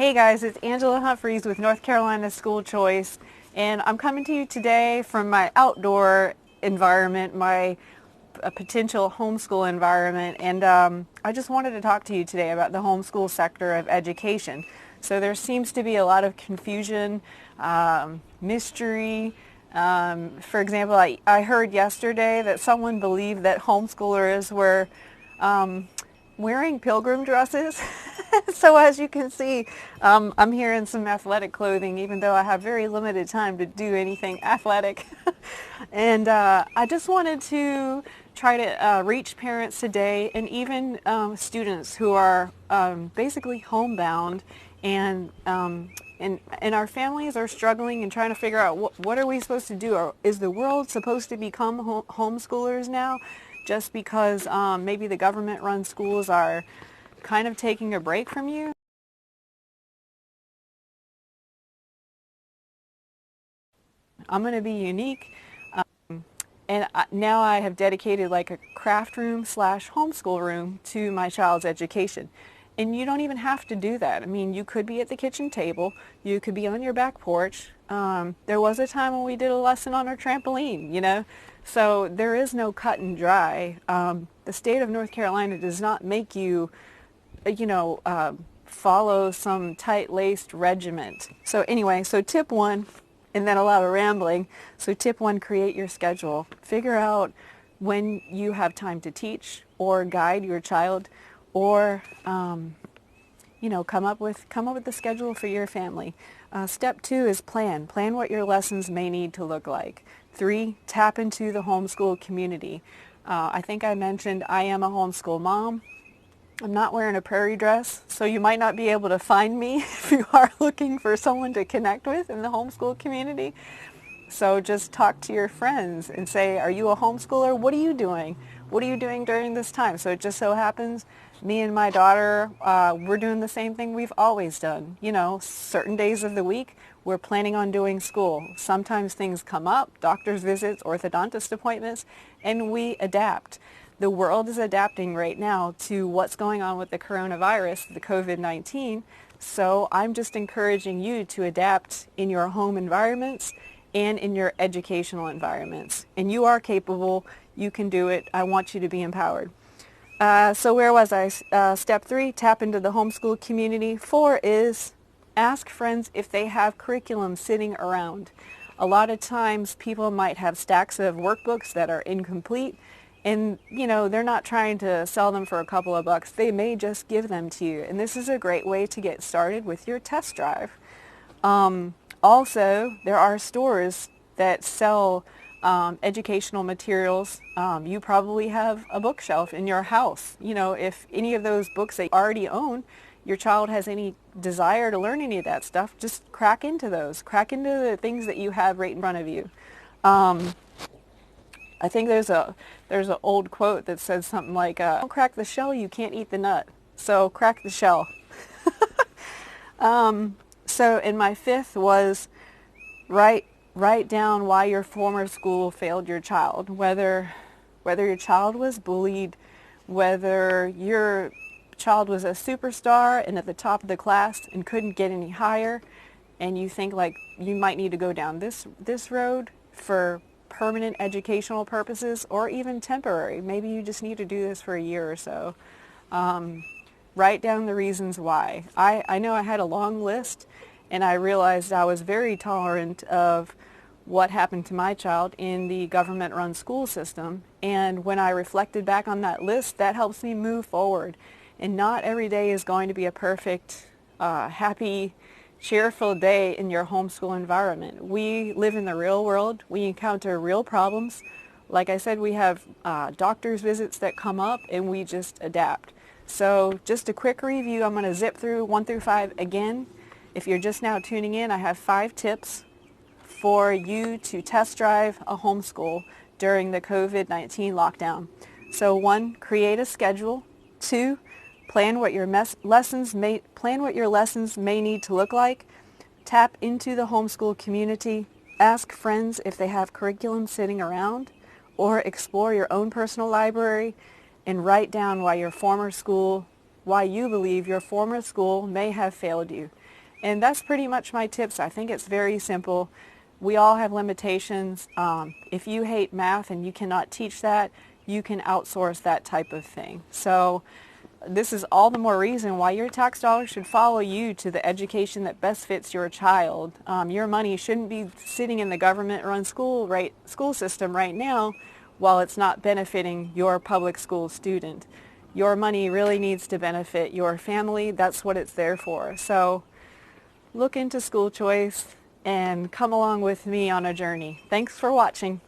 Hey guys, it's Angela Humphreys with North Carolina School Choice, and I'm coming to you today from my outdoor environment, my potential homeschool environment, and I just wanted to talk to you today about the homeschool sector of education. So there seems to be a lot of confusion, mystery. For example, I heard yesterday that someone believed that homeschoolers were wearing pilgrim dresses. So as you can see, I'm here in some athletic clothing, even though I have very limited time to do anything athletic. And I just wanted to try to reach parents today, and even students who are basically homebound, and our families are struggling and trying to figure out what are we supposed to do? Or is the world supposed to become homeschoolers now, just because maybe the government-run schools are kind of taking a break from you? I'm going to be unique. And now I have dedicated like a craft room slash homeschool room to my child's education. And you don't even have to do that. I mean, you could be at the kitchen table. You could be on your back porch. There was a time when we did a lesson on our trampoline, you know. So there is no cut and dry. The state of North Carolina does not make you, follow some tight-laced regiment. So anyway, so tip one, and then a lot of rambling. So tip one, create your schedule. Figure out when you have time to teach or guide your child, or come up with the schedule for your family. Step two is plan. Plan what your lessons may need to look like. Three, tap into the homeschool community. I think I mentioned I am a homeschool mom. I'm not wearing a prairie dress, so you might not be able to find me if you are looking for someone to connect with in the homeschool community. So just talk to your friends and say, are you a homeschooler? What are you doing? What are you doing during this time? So it just so happens me and my daughter, we're doing the same thing we've always done. You know, certain days of the week, we're planning on doing school. Sometimes things come up, doctor's visits, orthodontist appointments, and we adapt. The world is adapting right now to what's going on with the coronavirus, the COVID-19. So I'm just encouraging you to adapt in your home environments and in your educational environments. And you are capable. You can do it. I want you to be empowered. So where was I? Step three, tap into the homeschool community. Four is ask friends if they have curriculum sitting around. A lot of times people might have stacks of workbooks that are incomplete, and they're not trying to sell them for a couple of bucks. They may just give them to you. And this is a great way to get started with your test drive. Also, there are stores that sell educational materials. You probably have a bookshelf in your house. If any of those books that you already own, your child has any desire to learn any of that stuff, just crack into those. Crack into the things that you have right in front of you. I think there's an old quote that says something like, "Don't crack the shell, you can't eat the nut." So crack the shell. And my fifth was write down why your former school failed your child. Whether your child was bullied, whether your child was a superstar and at the top of the class and couldn't get any higher, and you think like you might need to go down this road for permanent educational purposes, or even temporary. Maybe you just need to do this for a year or so. Write down the reasons why. I know I had a long list, and I realized I was very tolerant of what happened to my child in the government-run school system. And when I reflected back on that list, that helps me move forward. And not every day is going to be a perfect, happy, cheerful day in your homeschool environment. We live in the real world. We encounter real problems. Like I said, we have doctor's visits that come up, and we just adapt. So just a quick review. I'm going to zip through 1 through 5 again. If you're just now tuning in, I have 5 tips for you to test drive a homeschool during the COVID-19 lockdown. So 1, create a schedule. 2, plan what your lessons may need to look like. Tap into the homeschool community. Ask friends if they have curriculum sitting around, or explore your own personal library, and write down why you believe your former school may have failed you. And that's pretty much my tips. I think it's very simple. We all have limitations. If you hate math and you cannot teach that, you can outsource that type of thing. So this is all the more reason why your tax dollars should follow you to the education that best fits your child. Your money shouldn't be sitting in the government-run school system right now while it's not benefiting your public school student. Your money really needs to benefit your family. That's what it's there for. So look into school choice and come along with me on a journey. Thanks for watching.